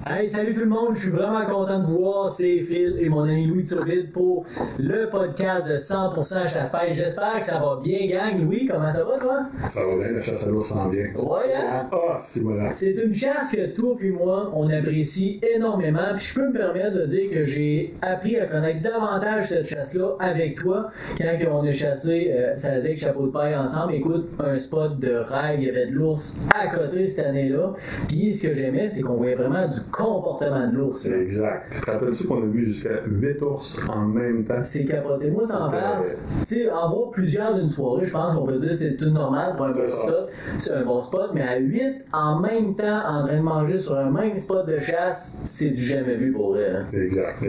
Hey, salut tout le monde, je suis vraiment content de vous voir, c'est Phil et mon ami Louis Turbide pour le podcast de 100% chasse-pêche. J'espère que ça va bien, gang. Louis, comment ça va, toi? Ça va bien, la chasse à l'eau s'en vient. Ouais, hein? Ah, c'est voilà. C'est une chasse que toi puis moi, on apprécie énormément. Puis je peux me permettre de dire que j'ai appris à connaître davantage cette chasse-là avec toi quand on a chassé Sazac, Chapeau de paille ensemble. Écoute, un spot de rêve, il y avait de l'ours à côté cette année-là. Puis ce que j'aimais, c'est qu'on voyait vraiment du comportement de l'ours. Exact. Te rappelles-tu qu'on a vu jusqu'à 8 ours en même temps? C'est capoté. Moi, sans face, tu sais, en voir plusieurs d'une soirée, je pense qu'on peut dire que c'est tout normal pour un bon spot. C'est un bon spot, mais à 8 en même temps, en train de manger sur un même spot de chasse, c'est du jamais vu pour vrai. Hein. Exact.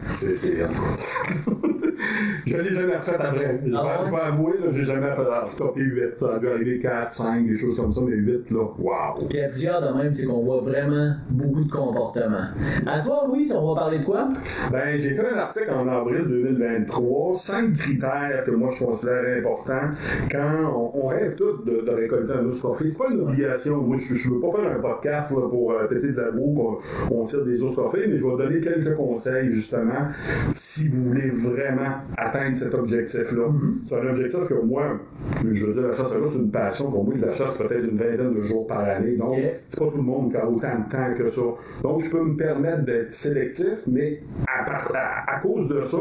C'est je l'ai jamais refait après. Je vais avouer, là, j'ai jamais topé 8. Ça a dû arriver 4, 5, des choses comme ça, mais 8, là, waouh! Il y a plusieurs de même, c'est qu'on voit vraiment beaucoup de comportements. À ce soir, Louis, on va parler de quoi? Ben, j'ai fait un article en avril 2023, 5 critères que moi je considère importants quand on rêve tous de récolter un ours trophée. C'est pas une obligation. Moi, je veux pas faire un podcast là, pour péter de la boue, on tire des ours trophées, mais je vais donner quelques conseils, justement, si vous voulez vraiment atteindre cet objectif-là. C'est un objectif que moi, je veux dire, la chasse à l'ours, c'est une passion pour moi. La chasse, peut-être une vingtaine de jours par année. Donc, c'est pas tout le monde qui a autant de temps que ça. Donc, je peux me permettre d'être sélectif, mais à cause de ça,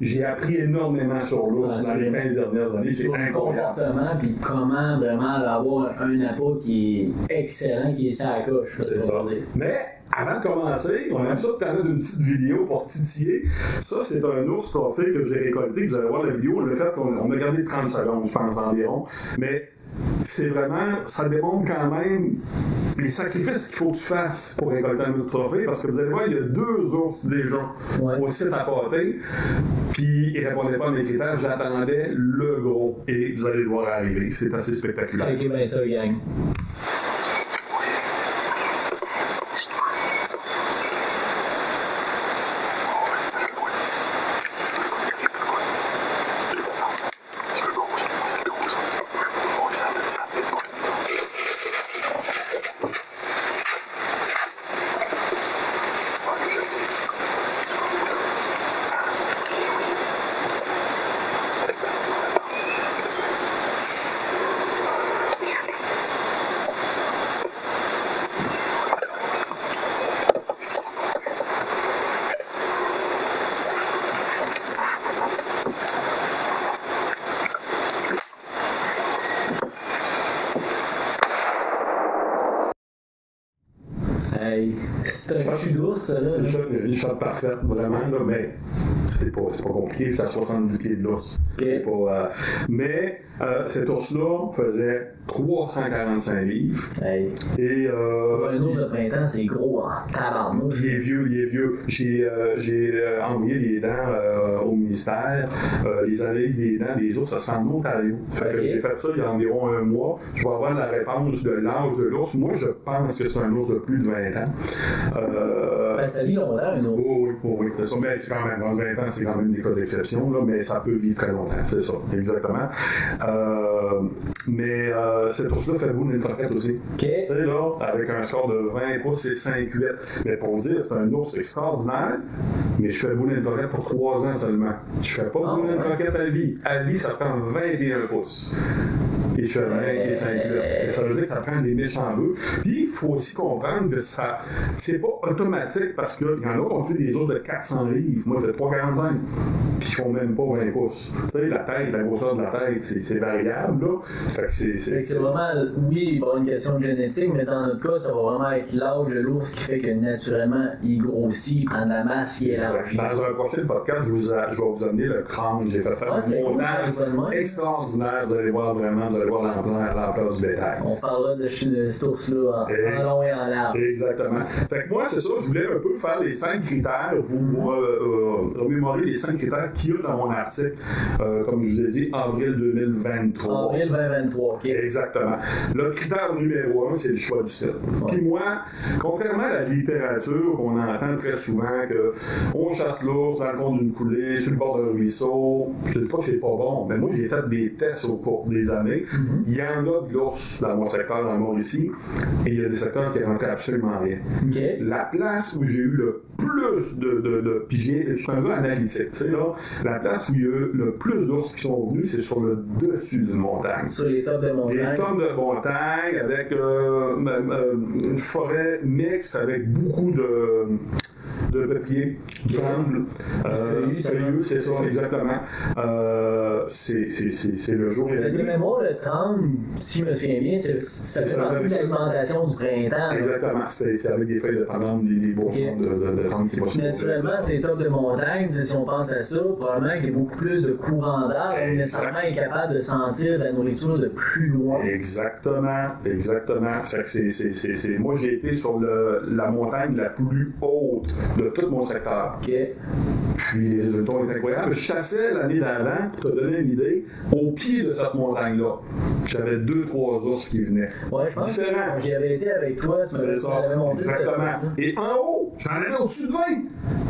j'ai appris énormément sur l'ours dans les 15 dernières années. C'est incroyable. Comportement, puis comment vraiment avoir un appât qui est excellent, qui est sa coche. C'est ça. Mais avant de commencer, on aime ça de t'amener une petite vidéo pour titiller. Ça, c'est un ours trophée que j'ai récolté. Vous allez voir la vidéo. Le fait qu'on a gardé 30 secondes, je pense, environ. Mais c'est vraiment, ça démontre quand même les sacrifices qu'il faut que tu fasses pour récolter un ours trophée, parce que vous allez voir, il y a 2 ours déjà au site à pâté, puis ils ne répondaient pas à mes critères, j'attendais le gros, et vous allez le voir arriver, c'est assez spectaculaire. Checkez bien ça, gang. C'est un cul d'ours, ça, là. Une shot parfaite, vraiment, là, mais c'est pas compliqué, j'étais à 70 pieds de l'ours. Okay. Mais cet ours-là faisait 345 livres. Hey. Et un ours de printemps, c'est gros en tabarnouche. Il est vieux. J'ai envoyé les dents au ministère. Les analyses des dents des ours, ça se fait en Ontario. J'ai fait ça il y a environ un mois. Je vais avoir la réponse de l'âge de l'ours. Moi, je pense que c'est un ours de plus de 20 ans. Ça vit longtemps, un ours. Oui. C'est quand même, 20 ans, c'est quand même des cas d'exception, là, mais ça peut vivre très longtemps, c'est ça, exactement. Mais cet ours-là fait bout d'une croquette aussi. Okay. Tu sais, là, avec un score de 20 pouces et 5,8. Mais pour vous dire, c'est un ours extraordinaire, mais je fais bout d'une croquette pour 3 ans seulement. Je fais pas bout d'une croquette à vie. À vie, ça prend 21 pouces. Et je fais 20 et 5,8. Et ça veut dire que ça prend des méchants bœufs. Puis, il faut aussi comprendre que c'est pas automatique parce qu'il y en a qui ont fait des ours de 400 livres. Moi, je fais 3,45. Puis, ils font même pas 20 pouces. Tu sais, la grosseur de la tête, c'est variable, là. Fait que c'est vraiment, oui, il va y avoir une question de génétique, mais dans notre cas, ça va vraiment être l'âge de l'ours qui fait que naturellement, il grossit, il prend de la masse, il est large. Dans un prochain podcast, je vais vous amener le crâne. J'ai fait faire un montage extraordinaire. Vous allez voir vraiment, voir l'ampleur du bétail. On parlera de cet ours-là en long et en large. Exactement. Fait que moi, c'est ça, je voulais un peu faire les 5 critères pour remémorer les 5 critères qu'il y a dans mon article, comme je vous ai dit, avril 2023. Avril 2023, OK. Exactement. Le critère numéro 1, c'est le choix du site. Puis moi, contrairement à la littérature qu'on entend très souvent, qu'on chasse l'ours dans le fond d'une coulée, sur le bord d'un ruisseau, je ne dis pas que c'est pas bon, mais moi, j'ai fait des tests au cours des années. Il y en a de l'ours dans mon secteur, dans le Mauricie, et il y a des secteurs qui rentraient absolument rien. Okay. La place où j'ai eu le plus puis je suis un gars analytique, tu sais, là, la place où il y a eu le plus d'ours qui sont venus, c'est sur le dessus d'une montagne. Sur les tops de montagne. Les tops de montagne, avec une forêt mixte, avec beaucoup de peupliers, trembles, feuillus, c'est ça, exactement. C'est le jour et la nuit. De mémoire, le tremble, si je me souviens bien, ça fait partie de l'alimentation du printemps. Exactement, c'est avec des feuilles de tremble, des bourgeons de tremble qui vont se naturellement, ces tops de montagne, si on pense à ça, probablement qu'il y a beaucoup plus de courants d'air, on est nécessairement capable de sentir la nourriture de plus loin. Exactement. Fait que moi, j'ai été sur la montagne la plus haute de tout mon secteur. Okay. Puis les résultats étaient incroyables. Je chassais l'année d'avant, pour te donner une idée, au pied de cette montagne-là. J'avais 2-3 ours qui venaient. Ouais, je pense que j'y avais été avec toi, tu m'avais montré. Exactement. Et en haut, j'en avais au-dessus de 20.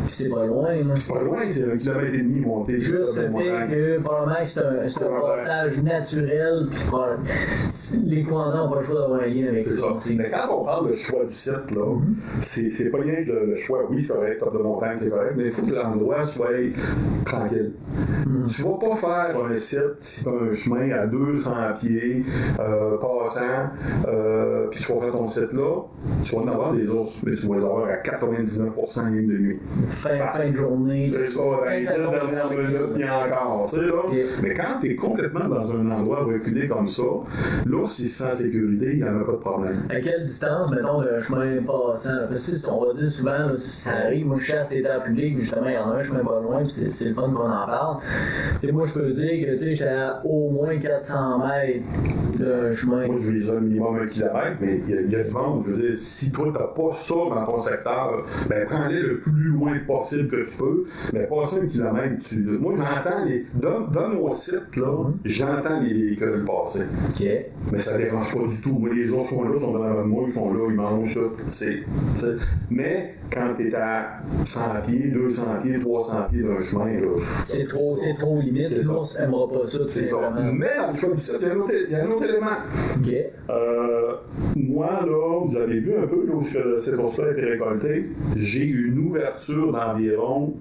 C'est pas loin, là. C'est pas loin, c'est 1,5 km monté. Juste le fait que probablement c'est un passage naturel, puis les commandants n'ont pas le choix d'avoir un lien avec ça. Mais quand on parle de choix du site, là, c'est pas rien que le choix, oui, c'est correct, top de montagne, c'est correct, mais il faut que l'endroit soit tranquille. Tu vas pas faire un site si tu as un chemin à 200 pieds, passant, puis tu vas faire ton site là, tu vas en avoir des ours, mais tu vas les avoir à 99% rien de nuit. Fin de journée. C'est ça, 20 dernières minutes, puis encore, tu sais, là. Okay. Mais quand tu es complètement dans un endroit reculé comme ça, l'ours, s'il se sent en sécurité, il n'y en a pas de problème. À quelle distance, mettons, d'un chemin passant? Parce que on va dire souvent, là, ça arrive, moi je chasse les terres publiques, justement, il y en a un chemin pas loin, c'est le fun qu'on en parle. T'sais, moi, je peux dire que j'étais à au moins 400 mètres d'un chemin. Moi, je vise un minimum 1 km, mais il y a du monde. Je veux dire, si toi, tu n'as pas ça dans ton secteur, ben prends-les le plus loin possible que tu peux, mais passer 1 km, moi, j'entends dans mon site, là, j'entends les véhicules passer. Okay. Mais ça ne dérange pas du tout. Moi, les autres sont là, sont devant moi, ils sont là, ils mangent tout. Mais quand tu es à 100 pieds, 200 pieds, 300 pieds d'un chemin, là, c'est trop limite. Les ours n'aimeront pas ça. C'est ça. Mais dans le choix du site, il y a un autre élément. Okay. Moi, là, vous avez vu un peu là, où cet ours-là a été récolté. J'ai une ouverture d'environ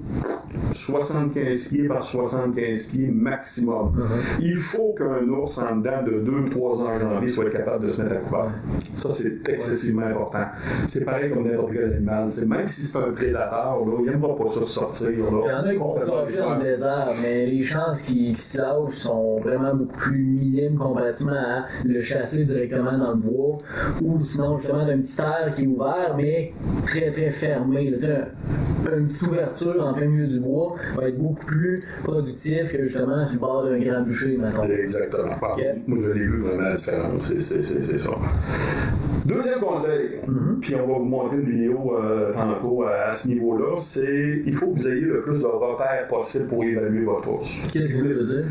75 pieds par 75 pieds maximum. Il faut qu'un ours, en dedans de 2-3 ans en janvier, soit capable de se mettre à couvert. Ça, c'est excessivement important. C'est pareil comme n'importe quel animal. Même si c'est un prédateur, là, il n'aime pas ça sortir. Là. Il y en a qui vont se lâcher dans le désert, mais les chances qu'ils se lâchent sont vraiment beaucoup plus minimes comparativement à le chasser directement dans le bois, ou sinon justement d'un petit terre qui est ouvert, mais très très fermé. Une petite ouverture en plein milieu du bois va être beaucoup plus productif que justement sur le bord d'un grand bûcher, maintenant. Exactement. Okay. Moi, je l'ai vu vraiment la différence. C'est ça. Deuxième conseil, puis on va vous montrer une vidéo tantôt à ce niveau-là, c'est il faut que vous ayez le plus de repères possible pour évaluer votre ours. Qu'est-ce que vous voulez dire?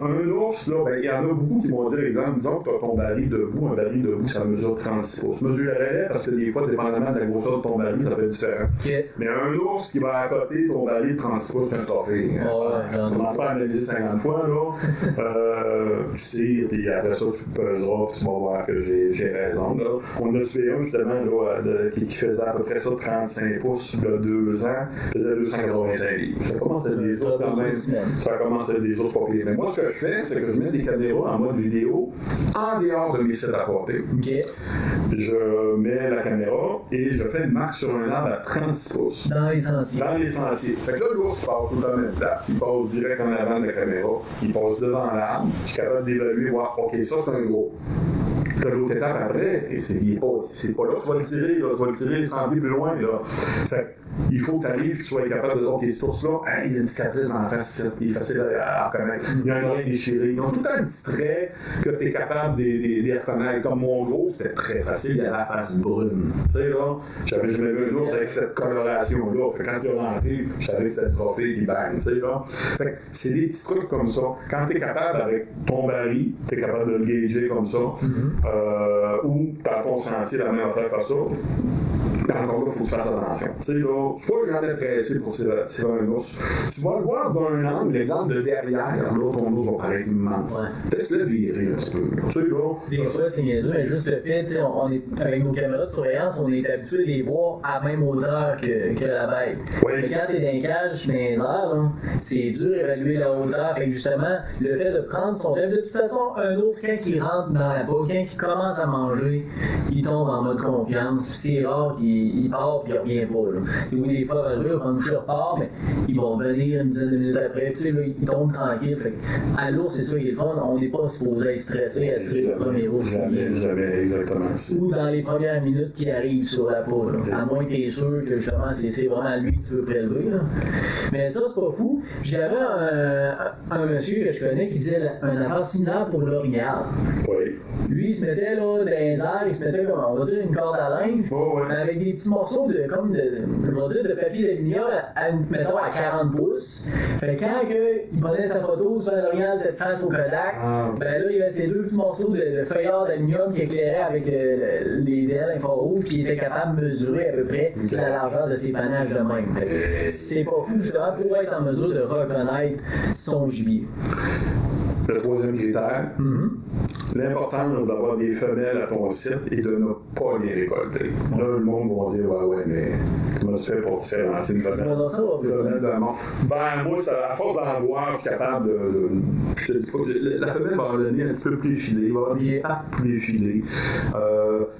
Un ours, là, il y en a beaucoup qui vont dire, exemple, disons que tu as ton baril debout, un baril debout, ça mesure 36 pouces. Mesurerais parce que des fois, dépendamment de la grosseur de ton baril, ça peut être différent. Okay. Mais un ours qui va à côté, ton baril de 36 pouces, c'est un trophée. On commence pas à analyser 50 fois, là. Tu tires, puis après ça, tu peseras, puis tu vas voir que j'ai raison, là. On a tué un justement là, qui faisait à peu près ça 35 pouces il y a 2 ans, faisait 285 livres. Ça commence à être des autres quand même. Ça commence à être des autres papiers. Mais moi, ce que je fais, c'est que je mets des caméras en mode vidéo en dehors de mes sites à portée. Okay. Je mets la caméra et je fais une marque sur un arbre à 36 pouces. Dans les sentiers. Dans les sentiers. Fait que là, l'ours passe tout à la même place. Il passe direct en avant de la caméra. Il passe devant l'arbre. Je suis capable d'évaluer, voir, OK, ça c'est un gros. T'as l'autre étape après, et c'est pas là, tu vas le tirer 100 pieds plus loin. Là. Fait il faut que tu arrives, que tu sois capable de dire, OK, cet ours-là, il y a une cicatrice dans la face, il est facile à reconnaître. Il y a un oreille déchiré. Ils ont tout un petit trait que tu es capable de reconnaître. Comme mon gros, c'était très facile, il avait la face brune. Tu sais, là, j'avais jamais vu un jour avec cette coloration-là. Fait quand tu es rentré, je savais que c'était le trophée, puis bang, tu sais, là. Fait que c'est des petits trucs comme ça. Quand tu es capable, avec ton baril, tu es capable de le gager comme ça, ou dans ton sentier, la même affaire comme ça. encore là, il faut que tu fasses attention. Tu sais, là, soit j'en ai pressé pour tirer un ours, tu vas le voir d'un angle, l'exemple de derrière, là, ton ours va paraître immense. Ouais. Laisse-le virer un petit peu. Tu sais, là. Des fois, c'est niaiseux, mais juste le fait, tu sais, on est, avec nos caméras de surveillance, on est habitué de les voir à la même hauteur que la bête. Ouais. Mais quand t'es dans un cage, dans les airs, là, c'est dur d'évaluer la hauteur. Fait que justement, le fait de prendre son temps, de toute façon, un autre, quand il rentre dans la peau, quand il commence à manger, il tombe en mode confiance. Puis c'est rare qu'il part puis il revient pas. Là. Oui, des fois, il va prendre une repart, mais il va revenir une dizaine de minutes après. Tu sais, là, il tombe tranquille. Fait que, à l'ours, c'est ça qui est le fun. On n'est pas supposé être stressé à tirer le premier ours. Jamais, exactement. Ou dans les premières minutes qui arrivent sur la peau. À moins que tu es sûr que justement, c'est vraiment lui que tu veux prélever. Là. Mais ça, c'est pas fou. J'avais un monsieur que je connais qui disait une affaire similaire pour l'orignal. Oui. Lui, il se mettait là, dans les airs, il se mettait comme, on va dire, une corde à linge, mais avec des petits morceaux de papier d'aluminium, mettons, à 40 pouces. Fait que quand il prenait sa photo sur un orignal tête face au Kodak, ben là, il y avait ces deux petits morceaux de feuillard d'aluminium qui éclairaient avec les DL infrarouges qui étaient capables de mesurer à peu près la largeur de ses panaches de même. Fait que c'est pas fou, justement, pour être en mesure de reconnaître son gibier. Le troisième critère, l'importance d'avoir des femelles à ton site et de ne pas les récolter. Là, le monde va dire, ouais, mais comment tu fais pour te faire lancer une femelle? Ben, moi, à force d'en voir, je suis capable de. Je te dis pas, la femelle va avoir le nez un petit peu plus effilé, va avoir des pattes plus effilées.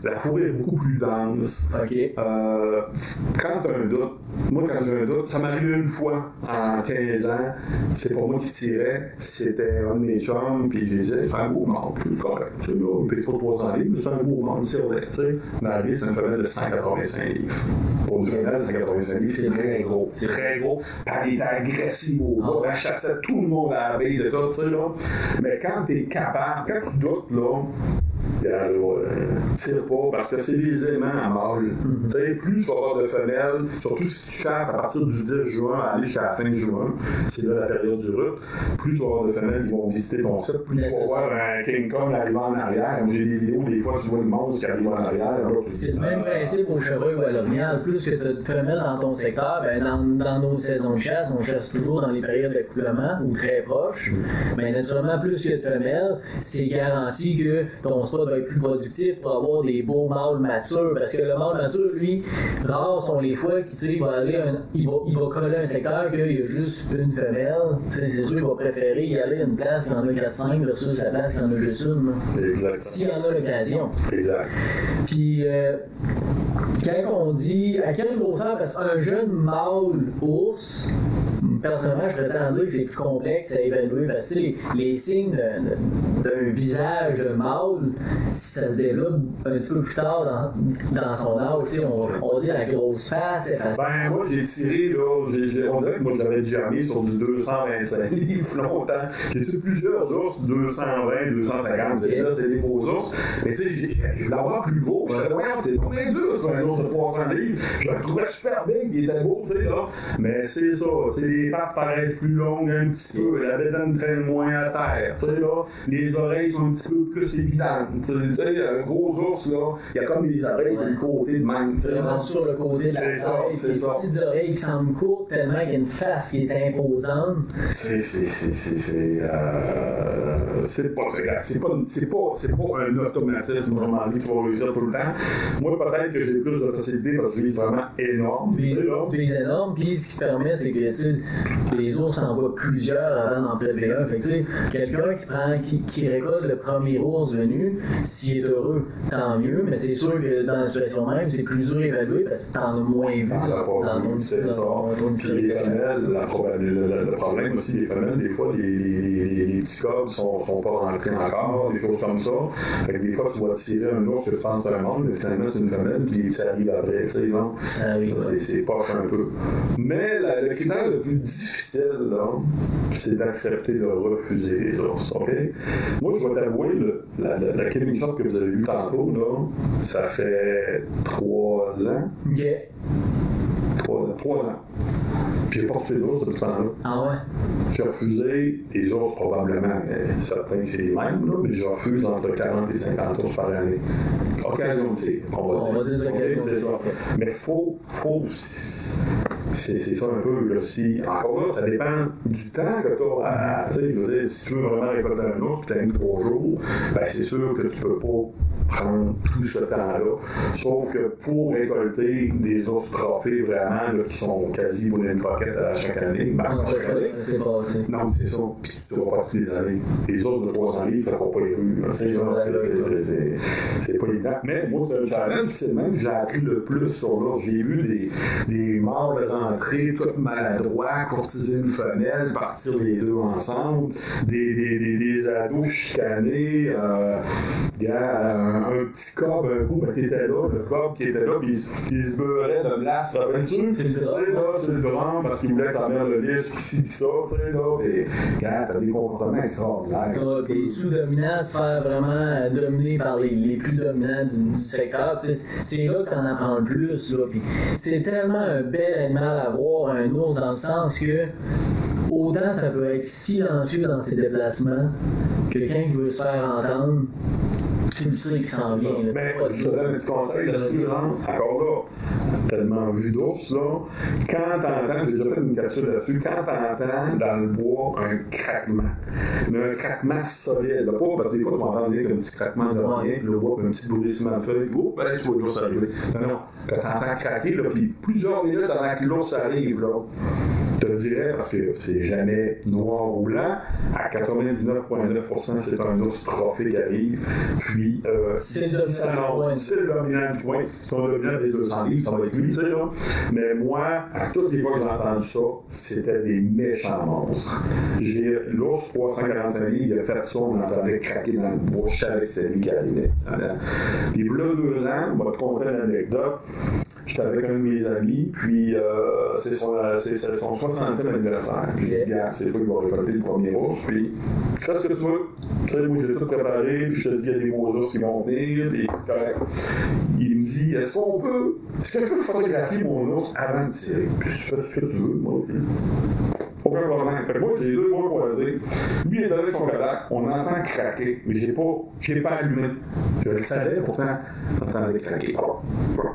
La fourrure est beaucoup plus dense. Okay. Quand tu as un doute, moi, quand j'ai un doute, ça m'est arrivé une fois en 15 ans, c'est pas moi qui tirais, c'était un de mes chums, puis je disais, fais un beau mâle, puis correct, tu sais, là, il paye pas 300 livres, mais c'est un beau mâle, c'est vrai, tu sais. Ma vie, c'est une femelle de 185 livres. Pour une femelle de 185 livres, c'est très gros. C'est très gros. Puis elle était agressive au bas, elle chassait tout le monde à la veille de tout, tu sais, là. Mais quand t'es capable, quand tu doutes, là, tire pas, parce que c'est des aimants à mâle. Tu sais, plus tu vas avoir de femelles, surtout si tu chasses à partir du 10 juin à aller jusqu'à la fin juin, c'est là la période du rut, plus tu vas avoir de femelles qui vont visiter ton site, plus tu vas voir un King Kong arriver en arrière. J'ai des vidéos, des fois tu vois le monstre qui arrive en arrière. C'est le même principe au chevreuil ou à l'orignal. Plus que tu as de femelles dans ton secteur, ben dans nos saisons de chasse, on chasse toujours dans les périodes d'accouplement ou très proches. Mais naturellement, plus que de femelles, c'est garanti que ton spot va être plus productif pour avoir des beaux mâles matures. Parce que le mâle mature, lui, rares sont les fois qu'il va aller il va coller un secteur qu'il y a juste une femelle. C'est sûr qu'il va préférer y aller à une place qui en a 4-5 versus la place qui en a juste une. Exactement. S'il en a l'occasion. Exact. Puis, quand on dit à quelle grosseur, parce qu'un jeune mâle ours, personnellement, je prétends dire que c'est plus complexe à évaluer parce que les signes d'un visage de mâle, ça se développe un petit peu plus tard dans son âge. On dit la grosse face. Ben, moi, j'ai tiré, là, on dirait que moi, j'avais jamais sur du 225 livres longtemps. J'ai tué plusieurs ours, 220, 250. Okay. Là, c'est des beaux ours. Mais tu sais, je voulais avoir plus gros. Je disais, regarde, c'est pas bien dur, c'est un ours de 300 livres. Je le trouvais super big, il était beau, tu sais, là. Mais c'est ça, tu sais, les pattes paraissent plus longues un petit peu, la bédaine traîne moins à terre, tu sais, là. Les oreilles sont un petit peu plus évidentes. Tu sais, un gros ours, là, il y a comme les oreilles sur le côté de même, tu sais. Vraiment sur le côté de la tête, les petites oreilles qui semblent courtes tellement qu'il y a une face qui est imposante. C'est pas très grave. C'est pas un automatisme, vraiment dit, qu'il faut réussir tout le temps. Moi, peut-être que j'ai plus de facilité parce que je vise vraiment énorme. Tu vises énorme, puis ce qui te permet, c'est que les ours en voient plusieurs avant d'en prélever un. Fait que quelqu'un qui récolte le premier ours venu, s'il est heureux, tant mieux, mais c'est sûr que dans la situation même, c'est plus dur à évaluer parce que t'en as moins vu dans ton Puis les femelles, le problème aussi des femelles, des fois, les petits cobles sont pas rentrés encore, des choses comme ça. Fait que des fois, tu vas tirer un ours, tu penses que c'est un mâle, mais finalement, c'est une femelle, puis ça arrive après, tu sais, non? C'est poche un peu. Mais le critère le plus difficile, là, c'est d'accepter de refuser les ours, OK? Moi, je vais t'avouer, la killing shot que vous avez vu tantôt, là, ça fait 3 ans. OK. 3 ans. J'ai pas refusé d'ours depuis ce temps-là. Ah ouais? J'ai refusé des ours probablement, mais certains c'est les mêmes, là, mais je refuse entre 40 et 50 ours par année. Occasion de tir, on va dire occasion de tir. Mais faut c'est ça un peu, là, si, encore là, ça dépend du temps que tu as tu sais, je veux dire, si tu veux vraiment récolter un ours, puis tu as mis 3 jours, ben c'est sûr que tu peux pas prendre tout ce temps-là, sauf que pour récolter des ours trophées vraiment, là, qui sont quasi pour une croquette à chaque année, ben, c'est passé. non, mais c'est ça, puis tu ne vas pas toutes les années. Les ours de 300 livres, ça ne va pas les rues, c'est pas évident. Mais moi, c'est un challenge, c'est même que j'ai appris le plus sur l'ours. J'ai vu des morts de rentrée, tout maladroits, courtiser une femelle, partir les deux ensemble, des ados chicanés, un petit cob, un coup, qui était là, le cob qui était là, puis il se beurrait de glace, ça va être sûr, c'est le drame, parce qu'il voulait que sa mère le liche, pis ci, pis ça, tu sais, là, pis t'as des comportements extraordinaires. Des sous-dominants se faire vraiment dominer par les plus dominants du secteur, c'est là que t'en apprends le plus, là, pis c'est tellement un bel animal à voir, un ours, dans le sens que autant ça peut être silencieux dans ses déplacements que quelqu'un qui veut se faire entendre, tu le sais qu'il s'en vient. Mais je te donne un petit conseil là-dessus, encore là, tellement vu d'ours, là, quand t'entends, j'ai déjà fait une capsule là-dessus, quand t'entends dans le bois un craquement, mais un craquement solide, là, pas parce que des fois tu vas entendre un petit craquement de rien, puis le bois, puis un petit bruissement de feuilles, oh, ben tu vois l'ours arriver. Non, quand t'entends craquer, là, puis plusieurs minutes avant que l'ours arrive, là, je te dirais, parce que c'est jamais noir ou blanc, à 99,9%, c'est un ours trophée qui arrive, puis c'est le dominant du coin, c'est un dominant des 200 livres, ça va être lui, tu sais, là. Mais moi, à toutes les fois que j'ai entendu ça, c'était des méchants monstres. L'ours 345 livres, il a fait ça, on entendait craquer dans le bois, je savais que c'était lui qui arrivait. Puis là, 2 ans, on va te conter l'anecdote. J'étais avec un de mes amis, puis c'est son 60e anniversaire. J'ai dit, c'est toi qui vas récolter le premier ours, puis fais ce que tu veux. Tu sais, moi j'ai tout préparé, puis je te dis, il y a des beaux ours qui vont venir, puis correct. Il me dit, est-ce que je peux photographier mon ours avant de tirer? Puis je fais ce que tu veux, moi. Aucun problème. Fait que moi, j'ai 2 bras croisés. Lui, il est avec son Kodak. On entend craquer, mais j'ai pas allumé. Je le savais, pourtant, j'entendais craquer.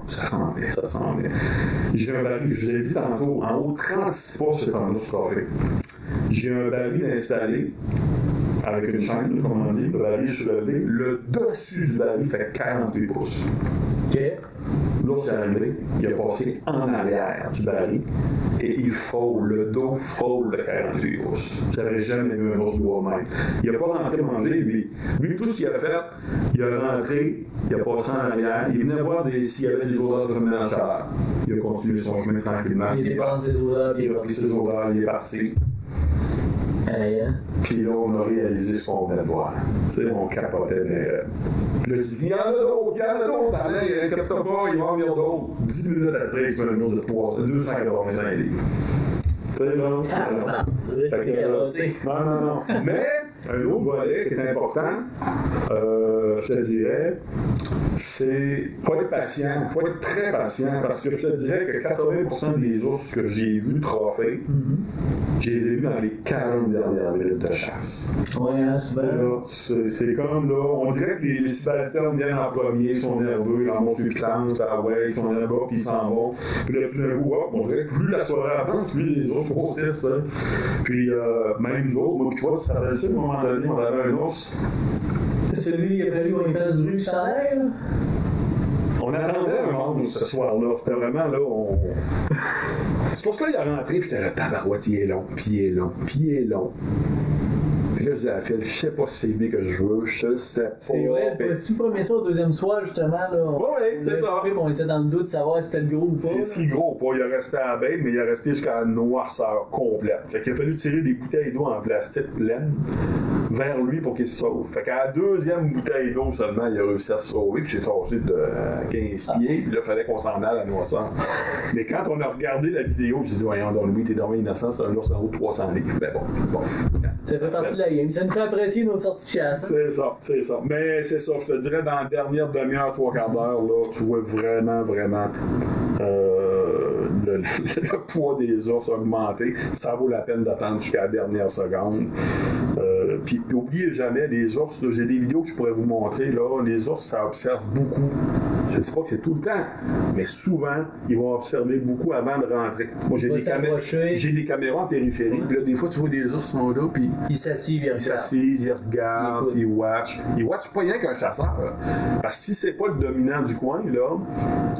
Ça s'en vient. J'ai un baril, je vous ai dit tantôt, en haut, 36 pas, c'est un ours trophée. J'ai un baril installé avec une chaîne, comme on dit, le baril soulevé. Le dessus du baril fait 48 pouces. OK. L'ours est arrivé, il a passé en arrière du baril et il frôle, le dos frôle de 48 pouces. J'avais jamais vu un ours du bois même. Il n'a pas rentré manger, lui. Lui, tout ce qu'il a fait, il a rentré, il a passé en arrière, il venait voir s'il y avait des odeurs de femelle en chaleur. Il a continué son chemin tranquillement. Il était parti ses odeurs, il a pris ses odeurs, il est parti. Puis là, on a réalisé ce qu'on venait de voir. Tu sais, on capotait, mais. Puis là, je dis, il y en a d'autres, allez, inquiète pas, il va en venir d'autres. 10 minutes après, il fait un ours de 285 livres. Tu sais, là. Non. Mais, un autre volet qui est important, je te dirais, c'est faut être patient, faut être très patient, parce que je te dirais que 80% des ours que j'ai vus trophées, je les ai vus dans les 40 dernières minutes de chasse. Ouais, c'est comme là, on dirait que les subalternes viennent en premier, ils sont nerveux, ils en montent sur les pitance, ils sont là-bas, puis ils s'en vont. Puis là, tout d'un coup, on dirait que plus la soirée avance, plus les ours grossissent. Puis même nous autres, moi, puis toi, tu te rappelles ça, à un moment donné, on avait un ours. C'est celui qui a fallu qu'on y fasse du salaire, là? On attendait un monde ce soir-là. C'était vraiment là, C'est pour ça qu'il est rentré, puis j'étais là, tabarouette, il est long. Puis là, je dis à Phil, je sais pas si c'est lui que je veux, je sais pas. C'est vrai, c'est-tu le premier soir, le deuxième soir, justement, là? Oui, c'est ça. On était dans le doute de savoir si c'était le gros ou pas. C'est si gros pas. Il a resté à la bête, mais il a resté jusqu'à la noirceur complète. Fait qu'il a fallu tirer des bouteilles d'eau en plastique pleines. vers lui pour qu'il se sauve. Fait qu'à la deuxième bouteille d'eau seulement, il a réussi à se sauver, puis j'ai tombé de 15 pieds, puis là, il fallait qu'on s'en aille à Noissant. Mais quand on a regardé la vidéo, j'ai dit, voyons donc, lui, t'es dormi innocent, c'est un ours en haut de 300 livres. Ben bon. Ça fait partie de la game. Ça nous fait apprécier nos sorties de chasse. C'est ça. Mais c'est ça, je te dirais, dans la dernière demi-heure, 3/4 d'heure, là, tu vois vraiment le poids des ours augmenter. Ça vaut la peine d'attendre jusqu'à la dernière seconde. Puis n'oubliez jamais, les ours, là, j'ai des vidéos que je pourrais vous montrer, là, les ours, ça observe beaucoup. Je ne dis pas que c'est tout le temps, mais souvent, ils vont observer beaucoup avant de rentrer. Moi, j'ai des caméras en périphérie, puis là, des fois, tu vois des ours qui sont là, puis ils s'assisent, ils regardent, ils watchent. Ils watchent pas rien qu'un chasseur. Parce que si c'est pas le dominant du coin, là,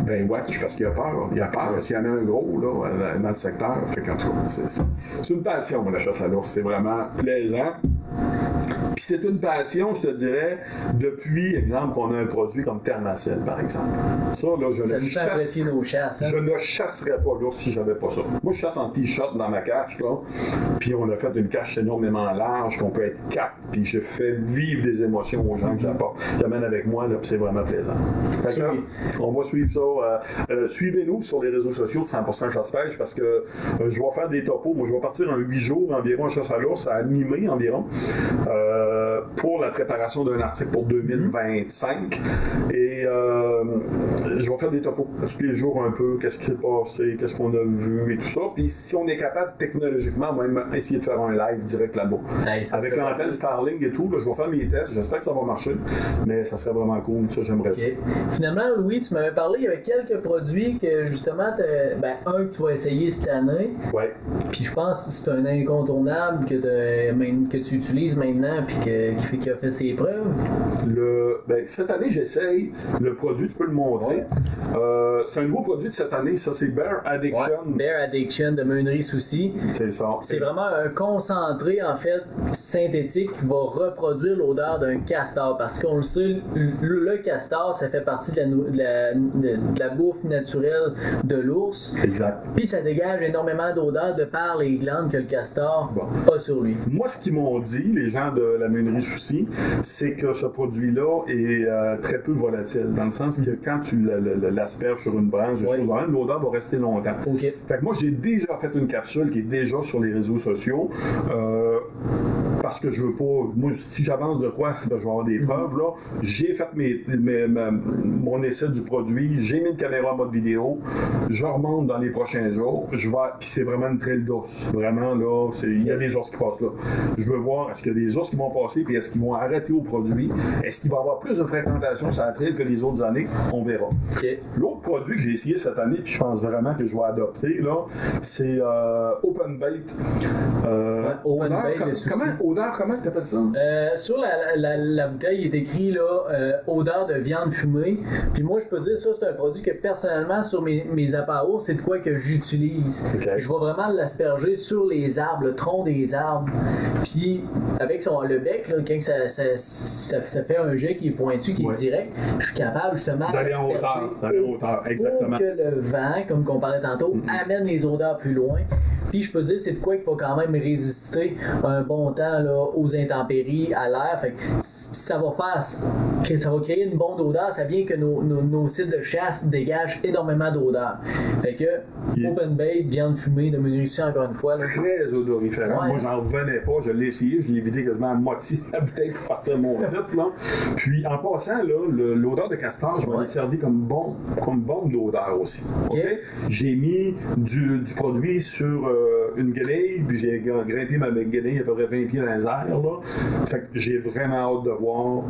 ben, il watch parce qu'il a peur. Il a peur s'il y en a un gros, là, dans le secteur. Fait qu'en tout cas, c'est une passion, la chasse à l'ours. C'est vraiment plaisant. Puis c'est une passion, je te dirais, depuis, exemple, qu'on a un produit comme Thermacell, par exemple. Ça, là, je ne chasserais pas l'ours si j'avais pas ça. Moi, je chasse en t-shirt dans ma cache, là. Puis on a fait une cache énormément large, qu'on peut être 4, puis je fais vivre des émotions aux gens que j'amène avec moi, là, puis c'est vraiment plaisant. Fait que, on va suivre ça. Suivez-nous sur les réseaux sociaux de 100% chasse-pêche, parce que je vais faire des topos. Moi, je vais partir en 8 jours environ en chasse à l'ours, à mi-mai environ. Pour la préparation d'un article pour 2025. Et je vais faire des topos tous les jours un peu, qu'est-ce qui s'est passé, qu'est-ce qu'on a vu et tout ça. Puis si on est capable technologiquement, on va même essayer de faire un live direct là-bas. Hey, avec l'antenne Starlink et tout, là, je vais faire mes tests, j'espère que ça va marcher, mais ça serait vraiment cool, ça j'aimerais ça. Finalement, Louis, tu m'avais parlé, il y avait quelques produits que justement, un que tu vas essayer cette année. Ouais. Puis je pense que c'est un incontournable que tu utilises maintenant puis qui a fait ses preuves. Cette année, j'essaye le produit, tu peux le montrer. C'est un nouveau produit de cette année, ça c'est Bear Addiction. Ouais, Bear Addiction de Meunerie Souci. C'est ça. C'est vraiment un concentré en fait synthétique qui va reproduire l'odeur d'un castor parce qu'on le sait, le castor ça fait partie de la bouffe naturelle de l'ours. Exact. Puis ça dégage énormément d'odeur de par les glandes que le castor a sur lui. Moi, ce qu'ils m'ont dit, les gens de la Meunerie Souci, c'est que ce produit-là est très peu volatile, dans le sens que quand tu l'asperges sur une branche, l'odeur va rester longtemps. Okay. Fait que moi, j'ai déjà fait une capsule qui est déjà sur les réseaux sociaux. Parce que je veux pas. Moi, si j'avance de quoi, je vais avoir des preuves. Là, j'ai fait mon essai du produit, j'ai mis une caméra en mode vidéo, je remonte dans les prochains jours, puis c'est vraiment une trail d'ours. Vraiment, là, il y a des ours qui passent là. Je veux voir, est-ce qu'il y a des ours qui vont passer, puis est-ce qu'ils vont arrêter au produit? Est-ce qu'il va y avoir plus de fréquentation sur la trail que les autres années? On verra. Okay. L'autre produit que j'ai essayé cette année, puis je pense vraiment que je vais adopter, là, c'est Open Bait. Comment tu appelles ça? Sur la bouteille, il est écrit là, odeur de viande fumée. Puis moi, je peux dire, ça, c'est un produit que personnellement, sur mes appâts à ours, c'est de quoi que j'utilise. Okay. Je vais vraiment l'asperger sur les arbres, le tronc des arbres. Puis avec le bec, là, quand ça fait un jet qui est pointu, qui est direct, je suis capable justement d'aller en hauteur. Exactement. Pour que le vent, comme on parlait tantôt, amène les odeurs plus loin. Puis je peux dire, c'est de quoi qu'il faut quand même résister un bon temps là, aux intempéries, à l'air. Fait que ça va créer une bonne odeur. Ça vient que nos sites de chasse dégagent énormément d'odeur. Fait que Open Bait, viande fumée de Meunerie Souci, encore une fois. Là. Très odoriférant. Ouais. Moi, j'en revenais pas. Je l'ai essayé. Je l'ai vidé quasiment à moitié la bouteille pour partir de mon site. Là. Puis en passant, là, l'odeur de castor, je m'en ai servi comme bombe d'odeur aussi. Okay? J'ai mis du produit sur une guenille, puis j'ai grimpé ma guenille à peu près 20 pieds dans les airs. Là. Fait que j'ai vraiment hâte de voir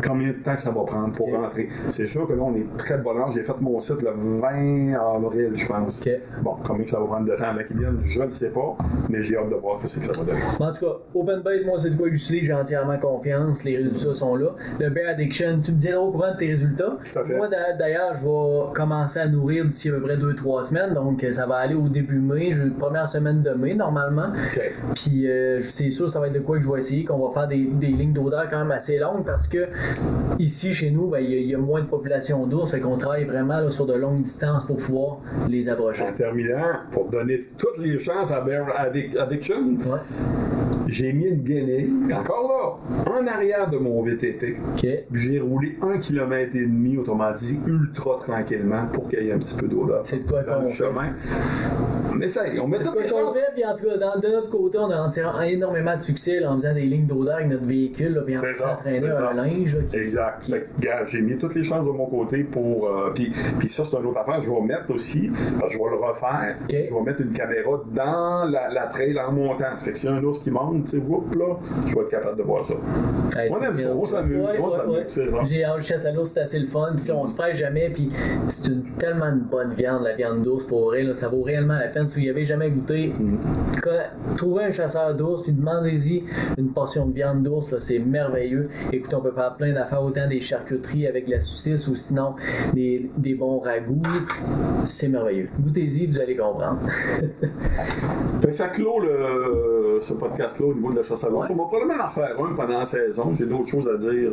combien de temps que ça va prendre pour rentrer. C'est sûr que là, on est très de bonne heure. J'ai fait mon site le 20 avril, je pense. Bon, combien que ça va prendre de temps avec qu'ils viennent, je ne sais pas, mais j'ai hâte de voir ce que ça va donner. En tout cas, Open Bait, moi, c'est de quoi que j'utilise, j'ai entièrement confiance. Les résultats sont là. Le Bear Addiction, tu me diras au courant de tes résultats. Tout à fait. Moi, d'ailleurs, je vais commencer à nourrir d'ici à peu près 2-3 semaines, donc ça va aller au début mai. J'ai une première semaine de mai, normalement. Okay. Puis, c'est sûr, ça va être de quoi que je vais essayer, qu'on va faire des lignes d'odeur quand même assez longues, parce que ici, chez nous, il y a moins de population d'ours, fait qu'on travaille vraiment là, sur de longues distances pour pouvoir les approcher. En terminant, pour donner toutes les chances à Bear Addiction, j'ai mis une guenille, encore là, en arrière de mon VTT. OK. Puis j'ai roulé 1,5 km, autrement dit, ultra tranquillement pour qu'il y ait un petit peu d'odeur C'est de quoi dans qu'on le fait? chemin. On essaye, on met C'est toutes quoi les qu'on choses. fait, puis en tout cas, de notre côté, on a tiré énormément de succès là, en faisant des lignes d'odeur avec notre véhicule, là, puis en C'est ça, s'entraîner c'est ça. un linge. Là, Exact. Fait que, gars, j'ai mis toutes les chances de mon côté pour. Puis ça, c'est une autre affaire. Je vais mettre aussi, parce que je vais le refaire. Ok. Je vais mettre une caméra dans la trail en montant. Ça fait que s'il y a un ours qui monte, tu sais, whoop, là, je vais être capable de voir ça. Hey, On aime ça, on s'amuse, Ouais, on s'amuse, ouais. c'est ça. J'ai hâte, chasse à l'ours, c'est assez le fun. Puis on se perd jamais, puis c'est tellement une bonne viande, la viande d'ours pour vrai. Là, ça vaut réellement la peine. Si vous n'y avez jamais goûté, trouvez un chasseur d'ours, puis demandez-y une portion de viande d'ours, là, c'est merveilleux. Écoutez, on peut faire plein d'affaires, autant des charcuteries avec la saucisse ou sinon des bons ragoûts. C'est merveilleux. Goûtez-y, vous allez comprendre. Fait que ça clôt ce podcast-là au niveau de la chasse à l'ours. On va probablement en faire un pendant la saison. J'ai d'autres choses à dire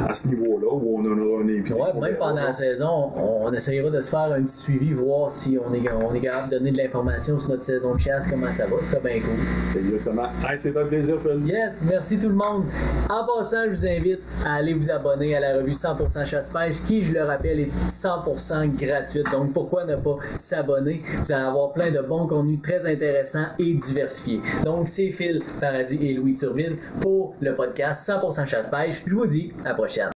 à ce niveau-là où on aura un invité. Ouais, même pendant la saison, on essaiera de se faire un petit suivi, voir si on est capable de donner de l'information sur notre saison de chasse, comment ça va. Ce serait bien cool. Exactement. Hey, c'est un plaisir, Phil. Yes, merci tout le monde. En passant, je vous invite à aller vous abonner à la revue 100% Chasse-Pêche qui, je le rappelle, est 100% gratuite. Donc, pourquoi ne pas s'abonner? Vous allez avoir plein de bons contenus très intéressants et diversifiés. Donc, c'est Phil Paradis et Louis Turville pour le podcast 100% Chasse-Pêche. Je vous dis à la prochaine.